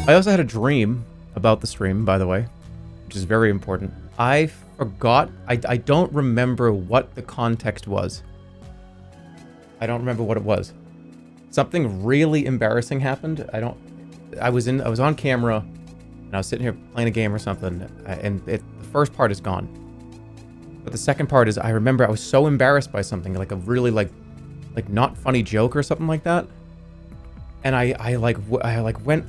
I also had a dream about the stream, by the way, which is very important. I forgot. I don't remember what the context was. I don't remember what it was. Something really embarrassing happened. I was on camera and I was sitting here playing a game or something, and the first part is gone. But the second part is, I remember I was so embarrassed by something, like a really like not funny joke or something like that. And I went,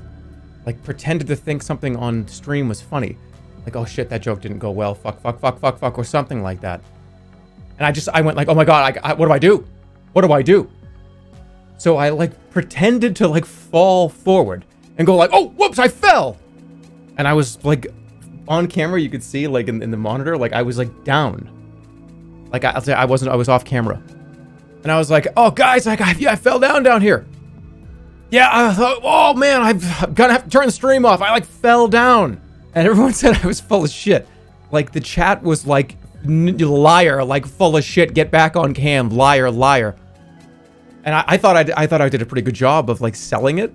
like, pretended to think something on stream was funny. Like, oh shit, that joke didn't go well. Fuck, or something like that. And I went like, oh my god, what do I do? What do I do? So I, like, pretended to, like, fall forward and go like, oh, whoops, I fell! And I was, like, on camera, you could see, like, in the monitor, like, I was, like, down. Like, I was off camera. And I was like, oh, guys, like, I fell down here. Yeah, I thought, oh, man, I'm gonna have to turn the stream off. I, like, fell down. And everyone said I was full of shit. Like, the chat was like, liar, like, full of shit, get back on cam, liar, liar. And I thought I did a pretty good job of, like, selling it.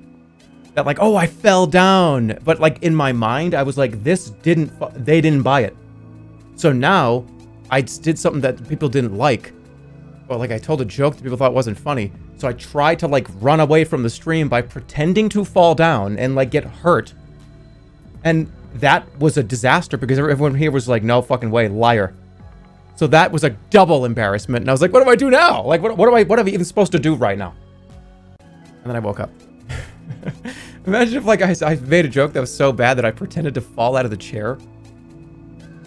That, like, oh, I fell down. But, like, in my mind, I was like, they didn't buy it. So now, I did something that people didn't like. Well, like, I told a joke that people thought wasn't funny. So I tried to, like, run away from the stream by pretending to fall down and, like, get hurt. And that was a disaster because everyone here was like, no fucking way, liar. So that was a double embarrassment. And I was like, what do I do now? Like, what am I even supposed to do right now? And then I woke up. Imagine if, like, I made a joke that was so bad that I pretended to fall out of the chair.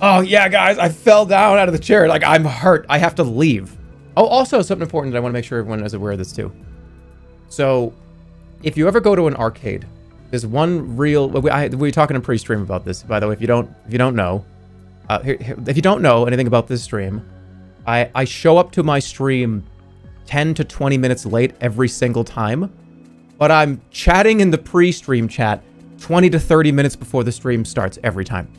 Oh, yeah, guys, I fell down out of the chair. Like, I'm hurt. I have to leave. Oh, also, something important that I want to make sure everyone is aware of this, too. So, if you ever go to an arcade, there's one real... we were talking in pre-stream about this, by the way, if you don't know. If you don't know anything about this stream, I show up to my stream 10 to 20 minutes late every single time. But I'm chatting in the pre-stream chat 20 to 30 minutes before the stream starts every time.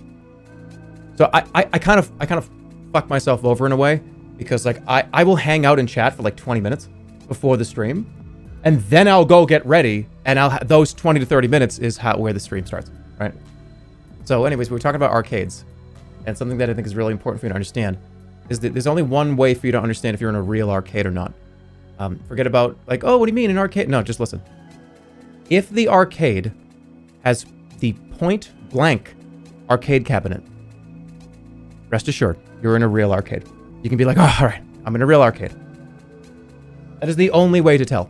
So I kind of fuck myself over in a way, because, like, I will hang out in chat for like 20 minutes before the stream, and then I'll go get ready, and those 20 to 30 minutes is where the stream starts, right? So anyways, we were talking about arcades, and something that I think is really important for you to understand is that there's only one way for you to understand if you're in a real arcade or not. Forget about, like, oh, what do you mean an arcade? No, just listen. If the arcade has the point blank arcade cabinet, rest assured, you're in a real arcade. You can be like, oh, all right, I'm in a real arcade. That is the only way to tell,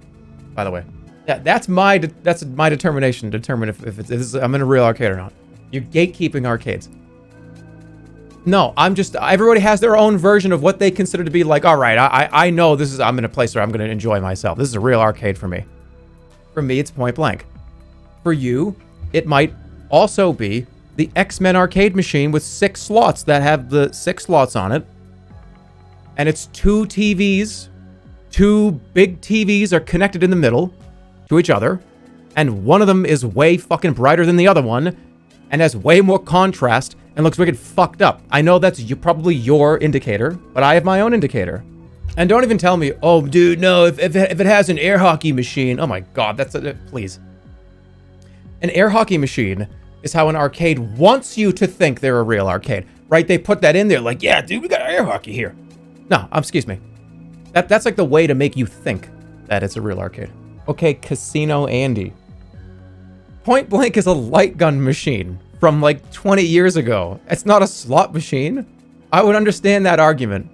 by the way. That's my determination to determine if I'm in a real arcade or not. You're gatekeeping arcades. No, everybody has their own version of what they consider to be like, all right, I know I'm in a place where I'm going to enjoy myself. This is a real arcade for me. For me, it's point blank. For you, it might also be the X-Men arcade machine with 6 slots that have the 6 slots on it. And it's 2 TVs. 2 big TVs are connected in the middle to each other. And one of them is way fucking brighter than the other one. And has way more contrast and looks wicked fucked up. I know that's probably your indicator, but I have my own indicator. And don't even tell me, oh, dude, no, if it has an air hockey machine. Oh my god, please. An air hockey machine is how an arcade wants you to think they're a real arcade, right? They put that in there like, yeah, dude, we got air hockey here. No, excuse me. That's like the way to make you think that it's a real arcade. Okay, Casino Andy. Point Blank is a light gun machine from like 20 years ago. It's not a slot machine. I would understand that argument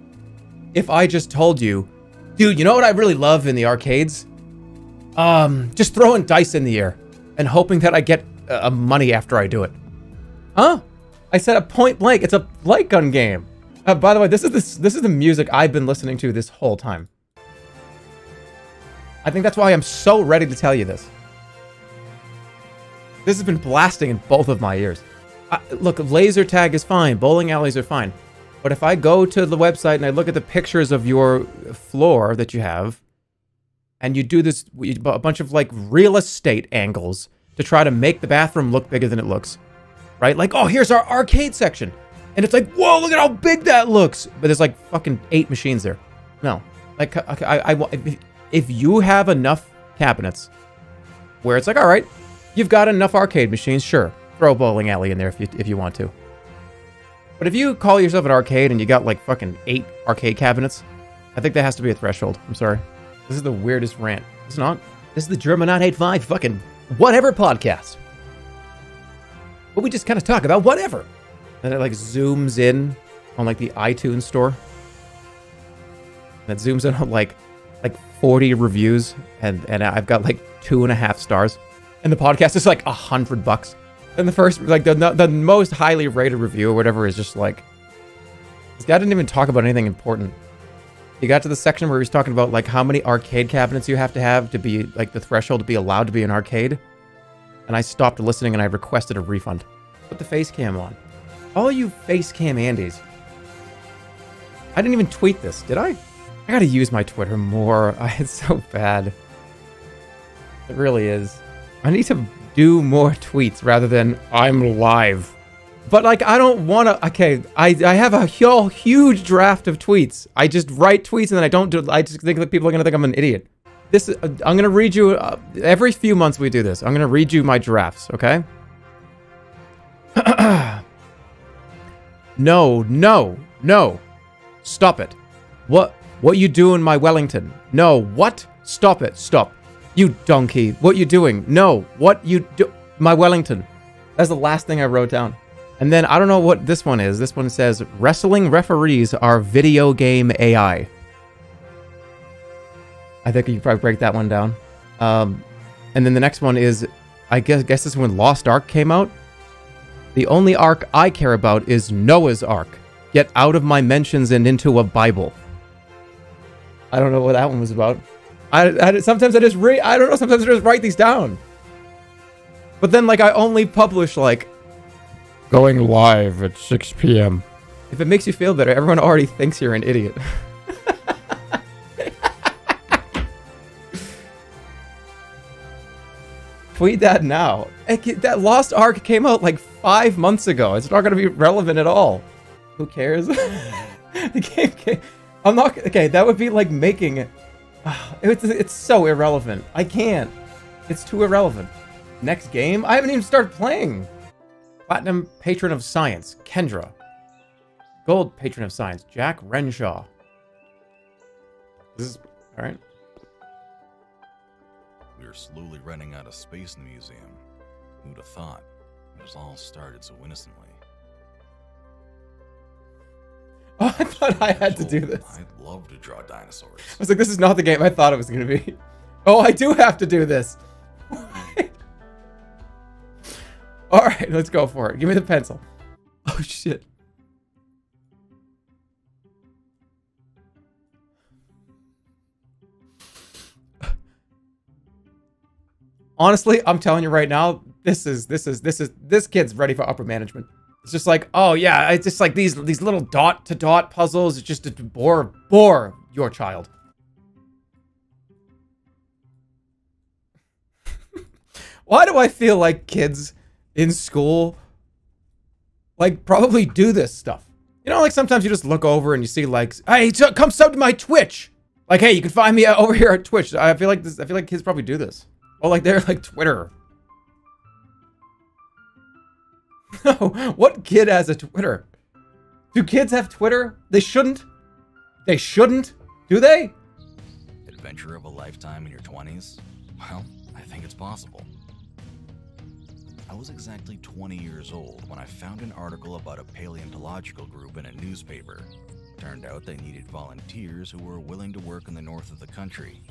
if I just told you, dude, you know what I really love in the arcades? Just throwing dice in the air and hoping that I get money after I do it. Huh? I said a Point Blank. It's a light gun game. By the way, this is the music I've been listening to this whole time. I think that's why I'm so ready to tell you this. This has been blasting in both of my ears. Look, laser tag is fine. Bowling alleys are fine. But if I go to the website and I look at the pictures of your floor that you have, and you do this, a bunch of, like, real estate angles to try to make the bathroom look bigger than it looks, right? Like, oh, here's our arcade section. And it's like, whoa, look at how big that looks. But there's, like, fucking 8 machines there. No. Like, if you have enough cabinets where it's like, all right, You've got enough arcade machines, sure. Throw a bowling alley in there if you want to. But if you call yourself an arcade and you got like fucking 8 arcade cabinets, I think there has to be a threshold. I'm sorry. This is the weirdest rant. It's not. This is the Jerma 985 fucking whatever podcast. But we just kind of talk about whatever. And it like zooms in on like the iTunes store. And it zooms in on like 40 reviews and I've got like 2.5 stars. And the podcast is like $100. And the first, like the most highly rated review or whatever is just like, this guy didn't even talk about anything important. He got to the section where he was talking about like how many arcade cabinets you have to be like the threshold to be allowed to be an arcade. And I stopped listening and I requested a refund. Put the face cam on. All you face cam Andys. I didn't even tweet this, did I? I gotta use my Twitter more. It's so bad. It really is. I need to do more tweets rather than I'm live. But like, I don't want to. Okay, I have a huge draft of tweets. I just write tweets and then I don't do. I just think that people are gonna think I'm an idiot. This I'm gonna read you every few months we do this. I'm gonna read you my drafts. Okay. No. Stop it. What you doing, my Wellington? No. What? Stop it. Stop. You donkey. What you doing? No. What you do? My Wellington. That's the last thing I wrote down. And then I don't know what this one is. This one says, wrestling referees are video game AI. I think you could probably break that one down. And then the next one is, I guess this is when Lost Ark came out. The only Ark I care about is Noah's Ark. Get out of my mentions and into a Bible. I don't know what that one was about. Sometimes I just I don't know, sometimes I just write these down. But then like I only publish like going live at 6 p.m. If it makes you feel better, everyone already thinks you're an idiot. Tweet that now. That Lost Ark came out like 5 months ago. It's not going to be relevant at all. Who cares? The game, I'm not... Okay, that would be like making it... It's so irrelevant. I can't. It's too irrelevant. Next game? I haven't even started playing. Platinum Patron of Science, Kendra. Gold Patron of Science, Jack Renshaw. This is... Alright. We're slowly running out of space in the museum. Who'd have thought? It was all started so innocently. Oh, I thought I had to do this. I'd love to draw dinosaurs. I was like, this is not the game I thought it was going to be. Oh, I do have to do this. Alright, let's go for it. Give me the pencil. Oh, shit. Honestly, I'm telling you right now, this kid's ready for upper management. It's just like, oh yeah, it's just like these little dot-to-dot puzzles. It's just to bore your child. Why do I feel like kids in school, like, probably do this stuff? You know, like sometimes you just look over and you see like, hey, come sub to my Twitch. Like, hey, you can find me over here at Twitch. I feel like kids probably do this. Oh, like they're like Twitter. No, what kid has a Twitter? Do kids have Twitter? They shouldn't. They shouldn't. Do they? Adventure of a lifetime in your 20s? Well, I think it's possible. I was exactly 20 years old when I found an article about a paleontological group in a newspaper. Turned out they needed volunteers who were willing to work in the north of the country.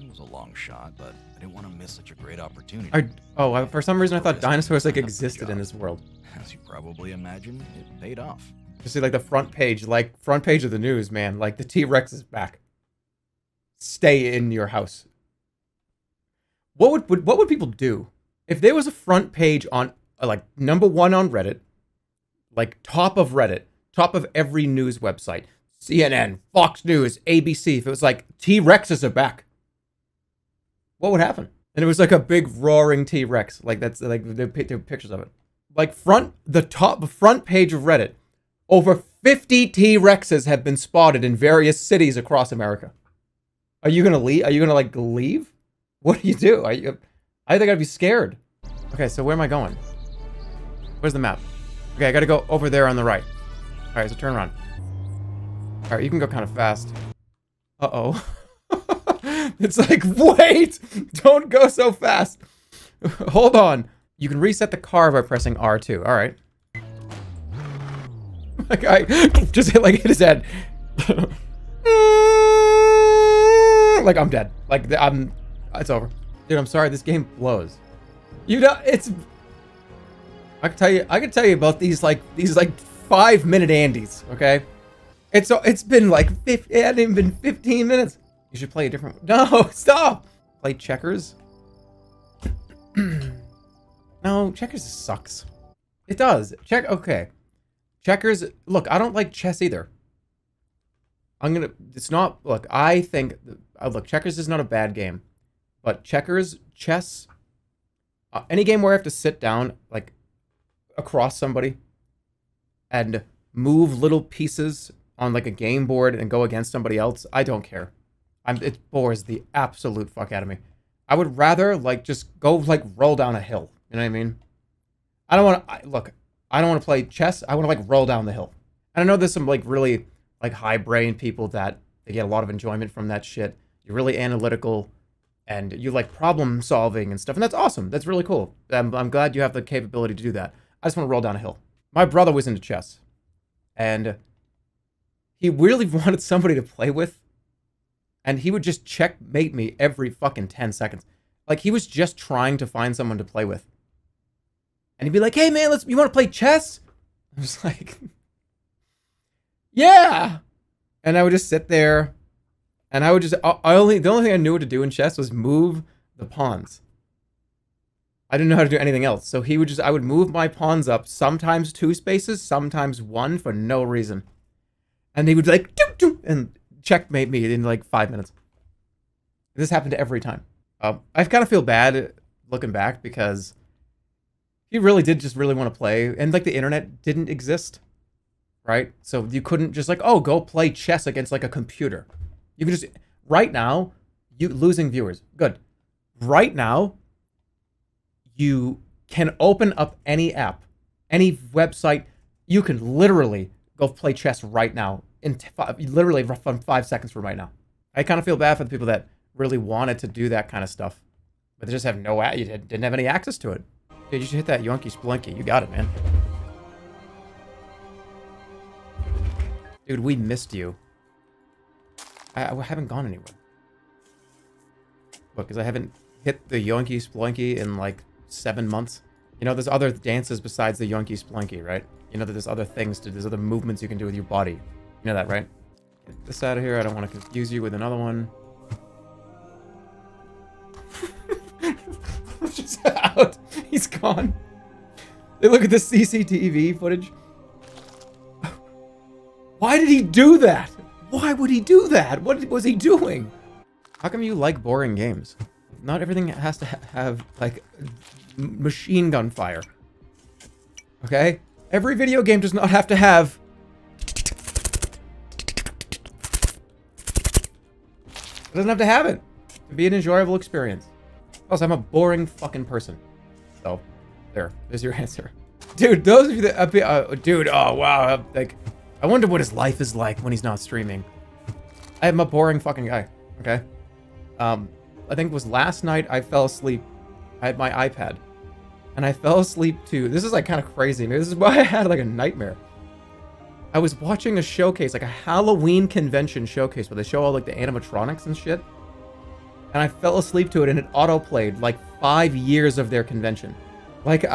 It was a long shot, but I didn't want to miss such a great opportunity. For some reason I thought dinosaurs like existed in this world. As you probably imagine, it paid off. Just see like the front page of the news, man. Like the T-Rex is back. Stay in your house. What would people do if there was a front page on like #1 on Reddit, like top of Reddit, top of every news website, CNN, Fox News, ABC? If it was like T-Rexes are back. What would happen? And it was like a big roaring T-Rex. Like that's like the pictures of it. Like the front page of Reddit. Over 50 T-Rexes have been spotted in various cities across America. Are you gonna leave? Are you gonna like leave? What do? I think I'd be scared. Okay, so where am I going? Where's the map? Okay, I gotta go over there on the right. Alright, so turn around. Alright, you can go kind of fast. Uh-oh. It's like, wait! Don't go so fast! Hold on. You can reset the car by pressing R2. Alright. Like, I just hit his head. Like, I'm dead. Like, it's over. Dude, I'm sorry, this game blows. You know, it's... I can tell you about these 5-minute Andes, okay? It's been like it hadn't even been 15 minutes. You should play a different... No, stop! Play checkers? No, checkers sucks. It does. Okay. Checkers... Look, I don't like chess either. It's not... Look, I think... Look, checkers is not a bad game. But checkers, chess... any game where I have to sit down, like, across somebody and move little pieces on, like, a game board and go against somebody else, I don't care. It bores the absolute fuck out of me. I would rather, like, just go, like, roll down a hill. You know what I mean? I don't want to... Look, I don't want to play chess. I want to, like, roll down the hill. And I know there's some, like, really, like, high-brain people that they get a lot of enjoyment from that shit. You're really analytical, and you like problem-solving and stuff, and that's awesome. That's really cool. I'm glad you have the capability to do that. I just want to roll down a hill. My brother was into chess, and he really wanted somebody to play with, and he would just checkmate me every fucking 10 seconds. Like, he was just trying to find someone to play with. And he'd be like, hey, man, you want to play chess? I was like, yeah! And I would just sit there, and I would just... the only thing I knew what to do in chess was move the pawns. I didn't know how to do anything else. So I would move my pawns up, sometimes 2 spaces, sometimes 1 for no reason. And he would like, doo, doo, and checkmate me in like 5 minutes. This happened every time. I kind of feel bad looking back because he really did just really want to play. And like the internet didn't exist, right? So you couldn't just like, oh, go play chess against like a computer. You can just, right now, losing viewers. Good. Right now, you can open up any app, any website. You can literally go play chess right now, literally from 5 seconds from right now. I kind of feel bad for the people that really wanted to do that kind of stuff, but they just have you didn't have any access to it. Dude, you should hit that Yonky Splunky. You got it, man. Dude, we missed you. I haven't gone anywhere. Look, because I haven't hit the Yonky Splunky in like 7 months. You know, there's other dances besides the Yonky Splunky, right? You know that there's other things there's other movements you can do with your body. You know that, right? Get this out of here. I don't want to confuse you with another one. Just out. He's gone. Hey, look at the CCTV footage. Why did he do that? Why would he do that? What was he doing? How come you like boring games? Not everything has to have, like, machine gun fire. Okay? Every video game does not have to have... It doesn't have to have it. To be an enjoyable experience. Plus, I'm a boring fucking person. So, there's your answer. Dude, those of you that... dude, oh, wow. Like, I wonder what his life is like when he's not streaming. I'm a boring fucking guy, okay? I think it was last night I fell asleep. I had my iPad. And I fell asleep too. This is like kind of crazy. Maybe this is why I had like a nightmare. I was watching a showcase, like a Halloween convention showcase where they show all like the animatronics and shit. And I fell asleep to it and it auto-played like 5 years of their convention. Like,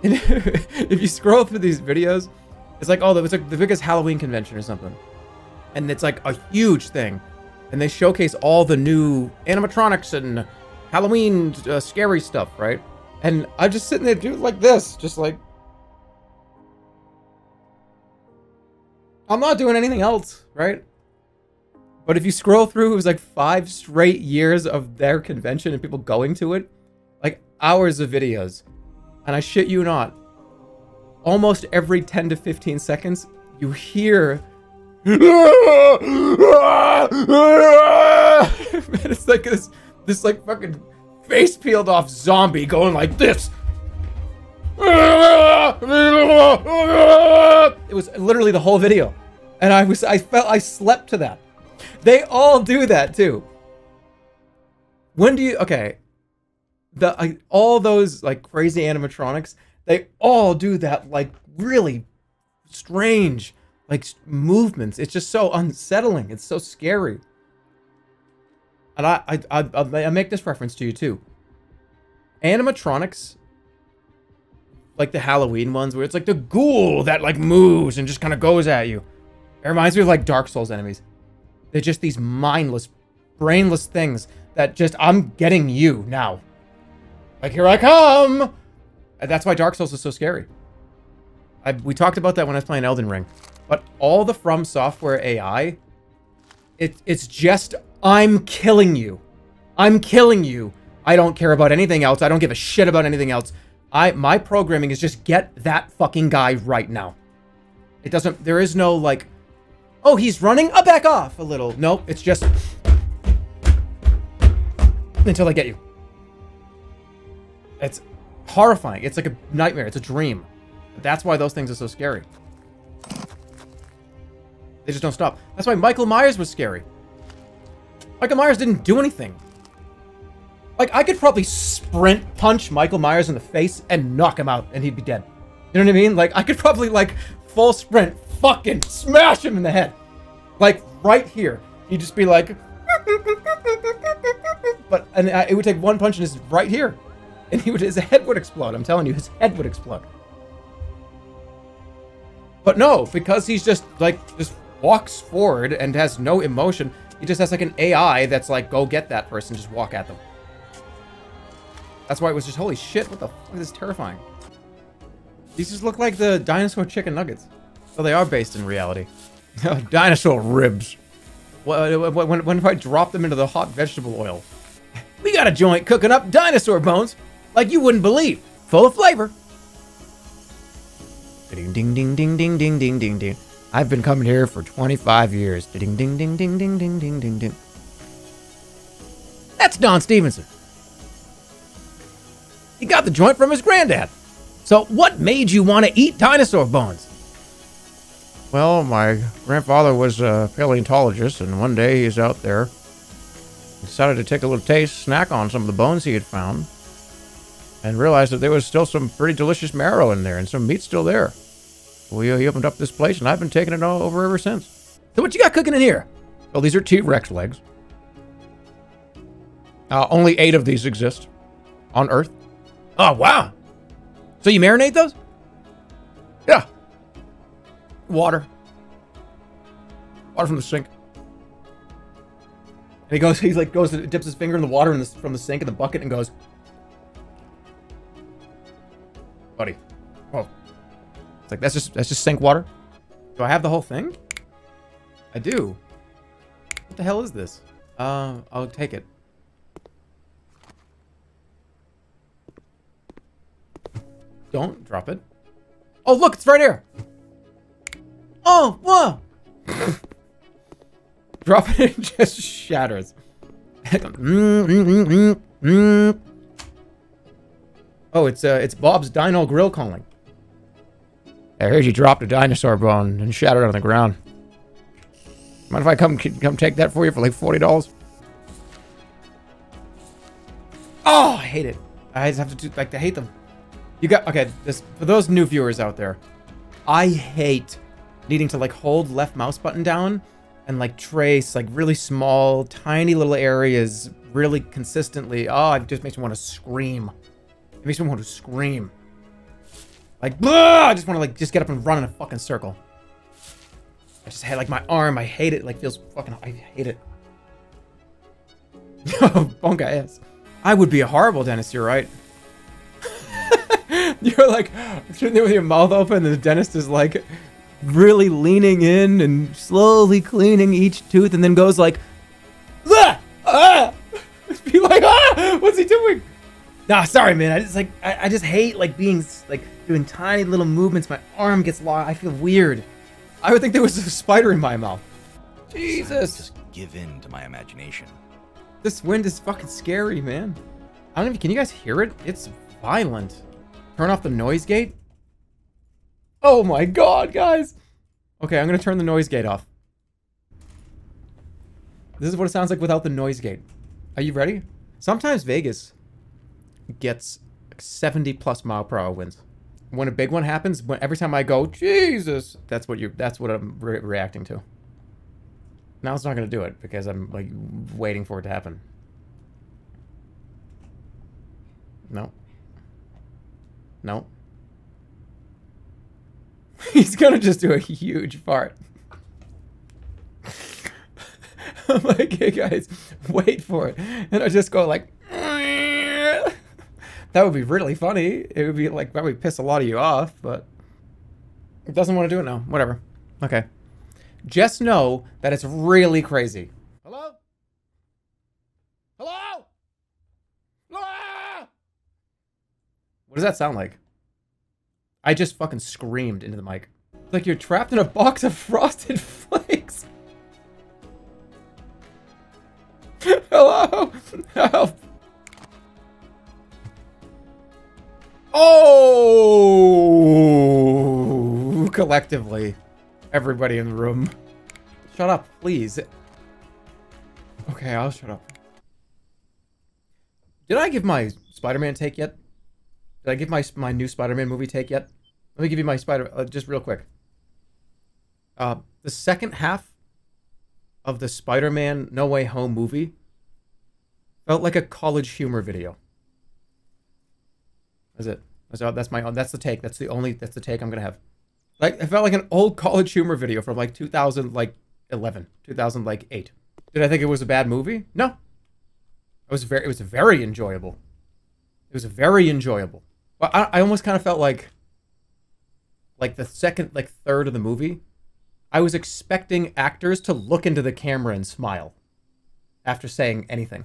if you scroll through these videos, it's like, oh, it was like the biggest Halloween convention or something. And it's like a huge thing. And they showcase all the new animatronics and Halloween scary stuff, right? And I'm just sitting there doing like this, just like... I'm not doing anything else, right? But if you scroll through, it was like 5 straight years of their convention and people going to it. Like hours of videos. And I shit you not. Almost every 10 to 15 seconds, you hear... It's like this like fucking face peeled off zombie going like this. It was literally the whole video. And I slept to that. They all do that too. When do you, okay. All those like crazy animatronics, they all do that like really strange like movements. It's just so unsettling. It's so scary. And I make this reference to you too. Animatronics, like the Halloween ones where it's like the ghoul that like moves and just kind of goes at you. It reminds me of like Dark Souls enemies. They're just these mindless, brainless things that just, I'm getting you now. Like, here I come! And that's why Dark Souls is so scary. We talked about that when I was playing Elden Ring. But all the From Software AI, it's just, I'm killing you. I'm killing you. I don't care about anything else. I don't give a shit about anything else. My programming is just get that fucking guy right now. It doesn't, there is no like, oh, he's running, I'll back off a little. No, it's just until I get you. It's horrifying. It's like a nightmare. It's a dream. That's why those things are so scary. They just don't stop. That's why Michael Myers was scary. Michael Myers didn't do anything. Like, I could probably sprint punch Michael Myers in the face and knock him out and he'd be dead. You know what I mean? Like, I could probably, like, full sprint fucking smash him in the head. Like, right here. He'd just be like... and it would take one punch and it's right here. And his head would explode. I'm telling you, his head would explode. But no, because he's just, like, just walks forward and has no emotion. He just has, like, an AI that's like, go get that person, just walk at them. That's why it was just, holy shit, what the fuck, this is terrifying. These just look like the dinosaur chicken nuggets. So they are based in reality. Dinosaur ribs. When if I drop them into the hot vegetable oil? We got a joint cooking up dinosaur bones like you wouldn't believe. Full of flavor. Ding ding ding ding ding ding ding ding ding. I've been coming here for 25 years. Ding ding ding ding ding ding ding ding ding. That's Don Stevenson. He got the joint from his granddad. So what made you want to eat dinosaur bones? Well, my grandfather was a paleontologist, and one day he's out there. He decided to take a little taste, snack on some of the bones he had found, and realized that there was still some pretty delicious marrow in there, and some meat still there. Well, he opened up this place, and I've been taking it all over ever since. So what you got cooking in here? Well, these are T-Rex legs. Only 8 of these exist on Earth. Oh, wow. So you marinate those? Yeah. Water. Water from the sink. And he goes, dips his finger in the water from the sink in the bucket and goes, buddy. Oh. It's like, that's just sink water? Do I have the whole thing? I do. What the hell is this? I'll take it. Don't drop it. Oh, look, it's right here. Oh, whoa. Drop it, it just shatters. Oh, it's Bob's Dino Grill calling. I heard you dropped a dinosaur bone and shattered it on the ground. Mind if I come take that for you for like $40? Oh, I hate it. I just have to do, like, I hate them. You got, okay, this, for those new viewers out there, I hate needing to like hold left mouse button down and like trace like really small, tiny little areas really consistently. Oh, it just makes me want to scream. It makes me want to scream. Like, blah! I just want to like, just get up and run in a fucking circle. I just hate like my arm, I hate it, like feels fucking, I hate it. Bonka ass. I would be a horrible dentist, you're right. You're like sitting there with your mouth open and the dentist is like really leaning in and slowly cleaning each tooth and then goes like, ah, ah. Be like, ah, what's he doing? Nah, sorry, man. I just hate like being like doing tiny little movements. My arm gets lost. I feel weird. I would think there was a spider in my mouth. Jesus. Just give in to my imagination. This wind is fucking scary, man. I don't even, can you guys hear it? It's violent. Turn off the noise gate? Oh my god, guys! Okay, I'm gonna turn the noise gate off. This is what it sounds like without the noise gate. Are you ready? Sometimes Vegas gets like 70+ mile/hour winds. When a big one happens, every time I go, Jesus, that's what I'm reacting to. Now it's not gonna do it because I'm like waiting for it to happen. No. No. He's gonna just do a huge fart. I'm like, hey guys, wait for it. And I just go like, that would be really funny. It would be like, probably piss a lot of you off, but it doesn't want to do it now. Whatever. Okay. Just know that it's really crazy. Hello? Hello? Ah! What does that sound like? I just fucking screamed into the mic. It's like you're trapped in a box of Frosted Flakes. Hello? Help. Oh! Collectively. Everybody in the room. Shut up, please. Okay, I'll shut up. Did I give my Spider-Man take yet? Did I give my new Spider-Man movie take yet? Let me give you my just real quick. The second half of the Spider-Man No Way Home movie felt like a college humor video. That's it. That's the take. That's the take I'm gonna have. Like, it felt like an old college humor video from like 2011, 2008. Did I think it was a bad movie? No. It was very enjoyable. It was very enjoyable. But I almost kind of felt like the second, third of the movie, I was expecting actors to look into the camera and smile after saying anything.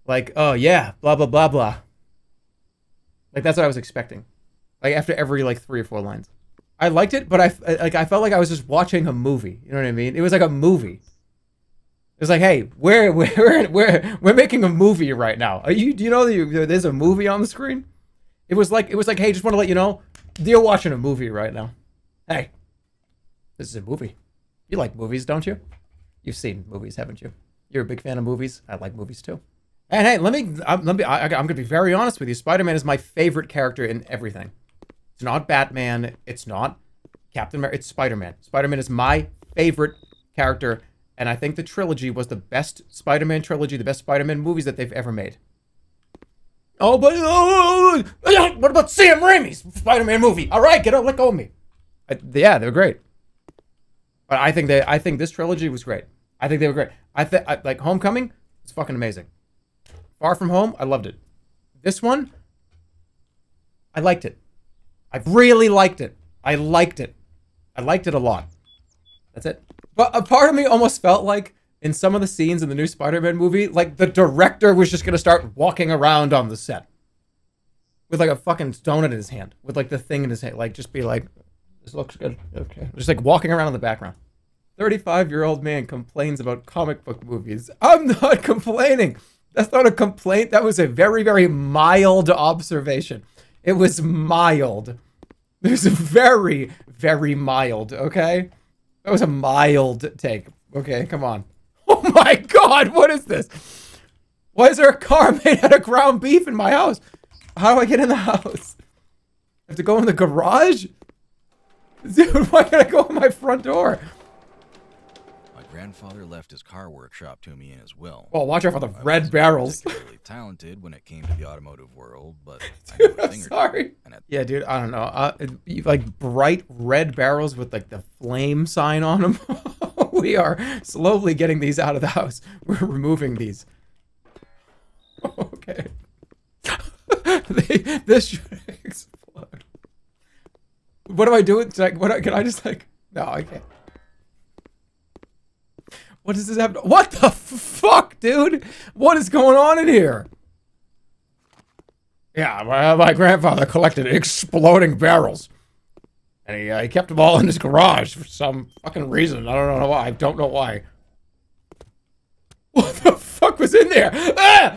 Like, oh yeah, blah, blah, blah, blah. Like, that's what I was expecting. Like, after every, 3 or 4 lines. I liked it, but I felt like I was just watching a movie. You know what I mean? It was like a movie. It was like, hey, we're making a movie right now. Do you know that there's a movie on the screen? It was like, hey, just want to let you know, you're watching a movie right now. Hey, this is a movie. You like movies, don't you? You've seen movies, haven't you? You're a big fan of movies. I like movies too. And hey, I'm gonna be very honest with you. Spider-Man is my favorite character in everything. It's not Batman. It's not Captain America. It's Spider-Man. Spider-Man is my favorite character, and I think the trilogy was the best Spider-Man trilogy, the best Spider-Man movies that they've ever made. Oh, but what about Sam Raimi's Spider-Man movie? All right, let go of me. Yeah, they were great. But I think this trilogy was great. I think they were great. Like Homecoming, it's fucking amazing. Far From Home, I loved it. This one, I liked it. I really liked it. I liked it. I liked it a lot. That's it. But a part of me almost felt like in some of the scenes in the new Spider-Man movie, like the director was just gonna start walking around on the set with like a fucking donut in his hand, with like the thing in his hand, like just be like, this looks good. Okay. Just like walking around in the background. 35-year-old man complains about comic book movies. I'm not complaining. That's not a complaint. That was a very, very mild observation. It was mild. It was very, very mild, okay? That was a mild take. Okay, come on. Oh my god, what is this? Why is there a car made out of ground beef in my house? How do I get in the house? I have to go in the garage? Dude, why can't I go in my front door? My grandfather left his car workshop to me in his will. Oh, watch out for the red barrels. Particularly talented when it came to the automotive world, but dude, I'm sorry. Yeah, dude, I don't know. Like bright red barrels with like the flame sign on them. We are slowly getting these out of the house. We're removing these. Okay. This should explode. What do I do? Can I just like? No, I can't. What does this happen? What the fuck, dude? What is going on in here? Yeah, my grandfather collected exploding barrels. And he kept them all in his garage for some fucking reason. I don't know why. I don't know why. What the fuck was in there? Ah!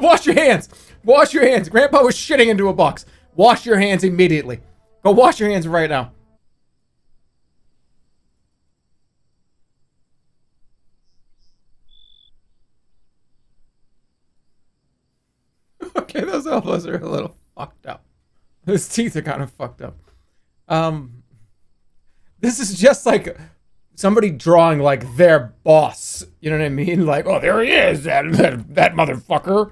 Wash your hands. Wash your hands. Grandpa was shitting into a box. Wash your hands immediately. Go wash your hands right now. Okay, those elbows are a little fucked up. His teeth are kind of fucked up. This is just like somebody drawing like their boss. You know what I mean? Like, oh, there he is, that motherfucker.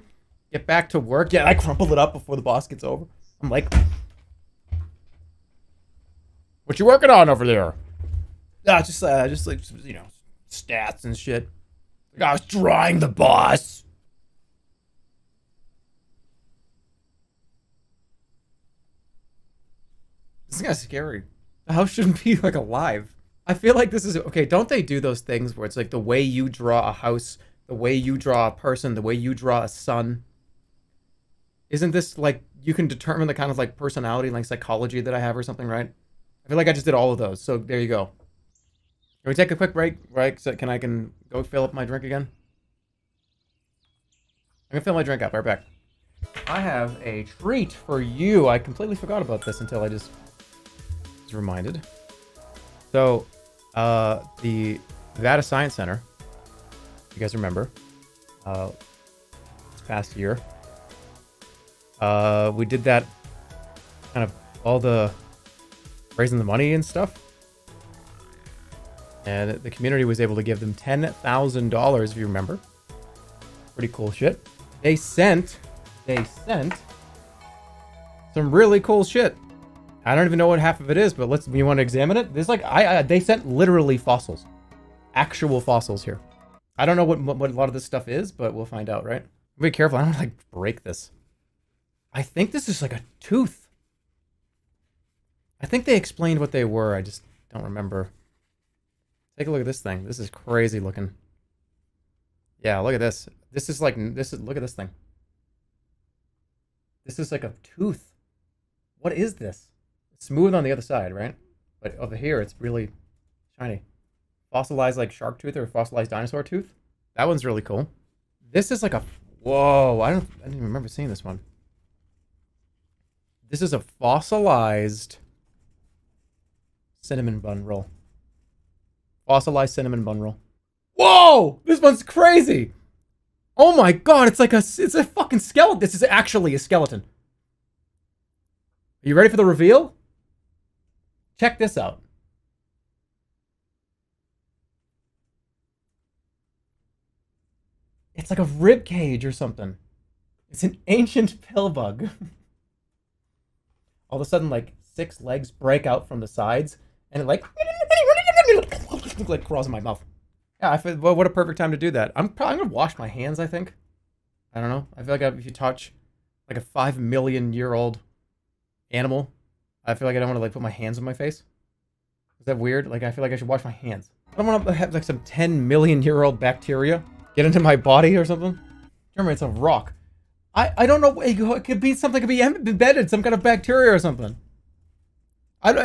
Get back to work. Yeah, I crumpled it up before the boss gets over. I'm like, what you working on over there? Just like, you know, stats and shit. Like, I was drawing the boss. This guy's scary. The house shouldn't be like alive. I feel like this is okay. Don't they do those things where it's like the way you draw a house, the way you draw a person, the way you draw a sun? Isn't this like you can determine the kind of like personality, like psychology that I have or something, right? I feel like I just did all of those. So there you go. Can we take a quick break, right? So I can go fill up my drink again? I'm gonna fill my drink up. Right back. I have a treat for you. I completely forgot about this until I just was reminded. So, the Nevada Science Center, you guys remember, this past year, we did that kind of all the raising the money and stuff. And the community was able to give them $10,000, if you remember. Pretty cool shit. They sent some really cool shit. I don't even know what half of it is, but you want to examine it? There's like, they sent literally fossils. Actual fossils here. I don't know what a lot of this stuff is, but we'll find out, right? Be careful, I don't want to like break this. I think this is like a tooth. I think they explained what they were, I just don't remember. Take a look at this thing. This is crazy looking. Yeah, look at this. Look at this thing. This is like a tooth. What is this? It's smooth on the other side, right? But over here, it's really shiny. Fossilized like shark tooth or fossilized dinosaur tooth. That one's really cool. This is like a, whoa, I didn't even remember seeing this one. This is a fossilized cinnamon bun roll. Fossilized cinnamon bun roll. Whoa! This one's crazy! Oh my god, it's a fucking skeleton. This is actually a skeleton. Are you ready for the reveal? Check this out. It's like a rib cage or something. It's an ancient pill bug. All of a sudden, like, 6 legs break out from the sides, and it like crawls in my mouth. Yeah, I feel, well, what a perfect time to do that. I'm probably gonna wash my hands, I think. I don't know. I feel like if you touch like a 5 million year old animal, I feel like I don't want to like put my hands on my face. Is that weird? Like, I feel like I should wash my hands. I don't want to have like some 10 million year old bacteria get into my body or something. Remember, it's a rock. I don't know. It could be something. Could be embedded, some kind of bacteria or something.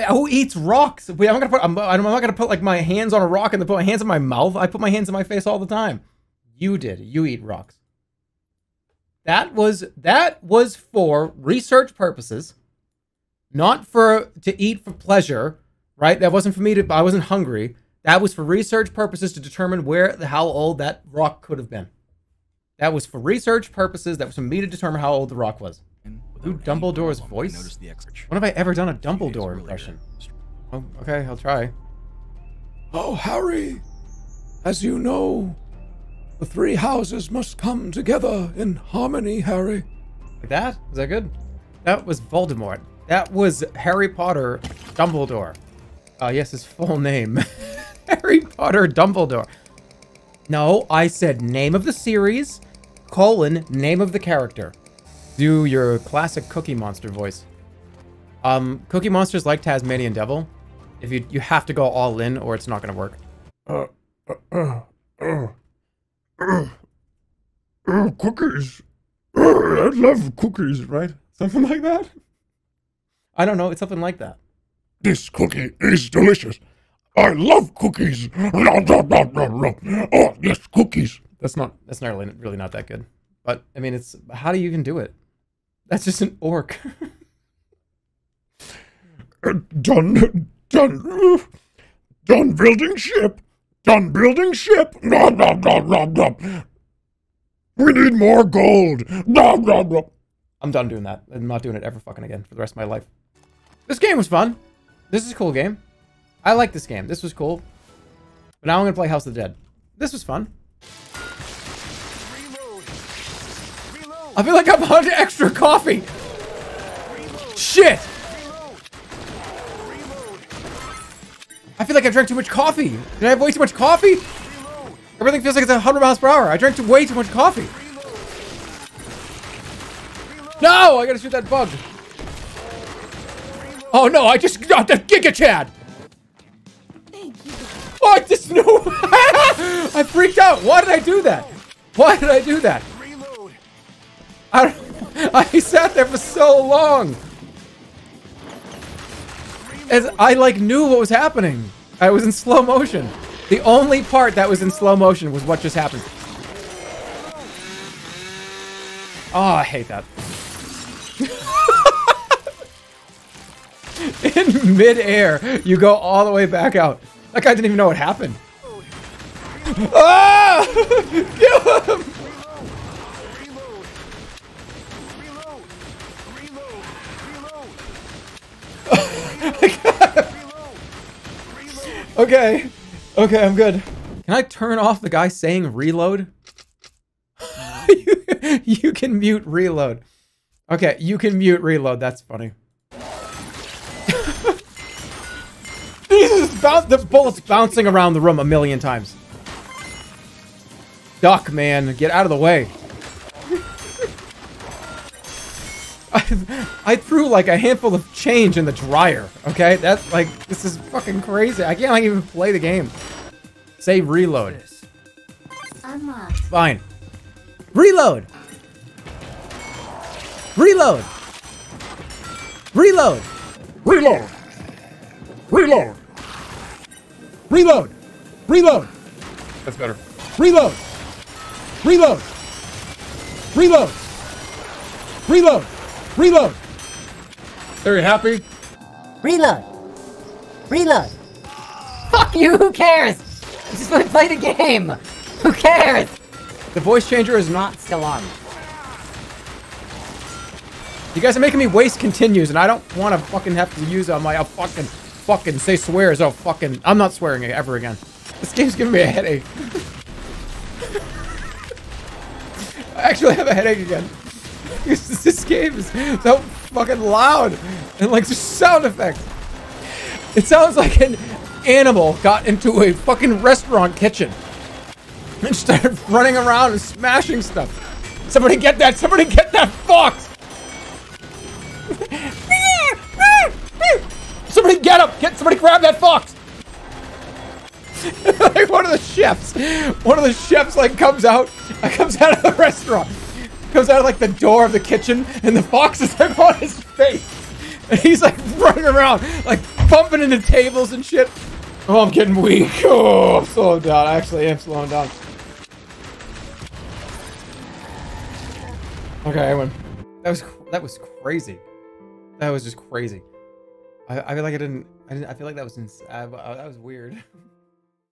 Who eats rocks? I'm not gonna put like my hands on a rock and then put my hands in my mouth. I put my hands in my face all the time. You did. You eat rocks. That was for research purposes, not to eat for pleasure, right? That wasn't for me I wasn't hungry. That was for research purposes to determine how old that rock could have been. That was for research purposes. That was for me to determine how old the rock was. Do Dumbledore's voice? When have I ever done a Dumbledore impression? Oh, okay, I'll try. Oh, Harry, as you know, the 3 houses must come together in harmony, Harry. Like that? Is that good? That was Voldemort. That was Harry Potter Dumbledore. Yes, his full name. Harry Potter Dumbledore. No, I said name of the series, name of the character. Do your classic Cookie Monster voice. Cookie Monster's like Tasmanian Devil. If you have to go all in or it's not gonna work. Cookies. I love cookies, right? Something like that? I don't know, it's something like that. This cookie is delicious. I love cookies. Oh, yes, cookies. That's not really not that good. But I mean, how do you even do it? That's just an orc. Done building ship. Done building ship. Nom, nom, nom, nom, nom. We need more gold. Nom, nom, nom. I'm done doing that. I'm not doing it ever fucking again for the rest of my life. This game was fun. This is a cool game. I like this game. This was cool. But now I'm going to play House of the Dead. This was fun. I feel like I'm on extra coffee. Shit. I feel like I drank too much coffee. Did I have way too much coffee? Everything feels like it's 100 miles per hour. I drank way too much coffee. No, I gotta shoot that bug. Oh no, I just got the Giga Chad. What? This no. I freaked out. Why did I do that? Why did I do that? I sat there for so long. As I like knew what was happening. I was in slow motion. The only part that was in slow motion was what just happened. Oh, I hate that. In mid-air, you go all the way back out. That guy didn't even know what happened. Ah! Kill him! Okay. Okay, I'm good. Can I turn off the guy saying reload? You can mute reload. Okay, you can mute reload. That's funny. The bullet's bouncing around the room a million times. Duck, man. Get out of the way. I threw like a handful of change in the dryer, okay? That's like, this is fucking crazy. I can't like, even play the game. Say reload. Unlocked. Fine. Reload! Reload! Reload! Reload. Reload. Reload! Reload! That's better. Reload! Reload! Reload! Reload! Reload! Are you happy? Reload. Reload. Fuck you, who cares? I just want to play the game. Who cares? The voice changer is not. Not still on. You guys are making me waste continues, and I don't want to fucking have to use on my fucking say swears. Oh, fucking. I'm not swearing ever again. This game's giving me a headache. I actually have a headache again. This game is so fucking loud and like just sound effects. It sounds like an animal got into a fucking restaurant kitchen and started running around and smashing stuff. Somebody get that! Somebody get that fox! Somebody get him! Somebody grab that fox! Like one of the chefs like comes out of the restaurant. Comes out of like the door of the kitchen, and the fox is like on his face, and he's like running around, like bumping into tables and shit. Oh, I'm getting weak. Oh, I'm slowing down. I actually am slowing down. Okay, I win. That was crazy. That was just crazy. I feel like I feel like that was that was weird.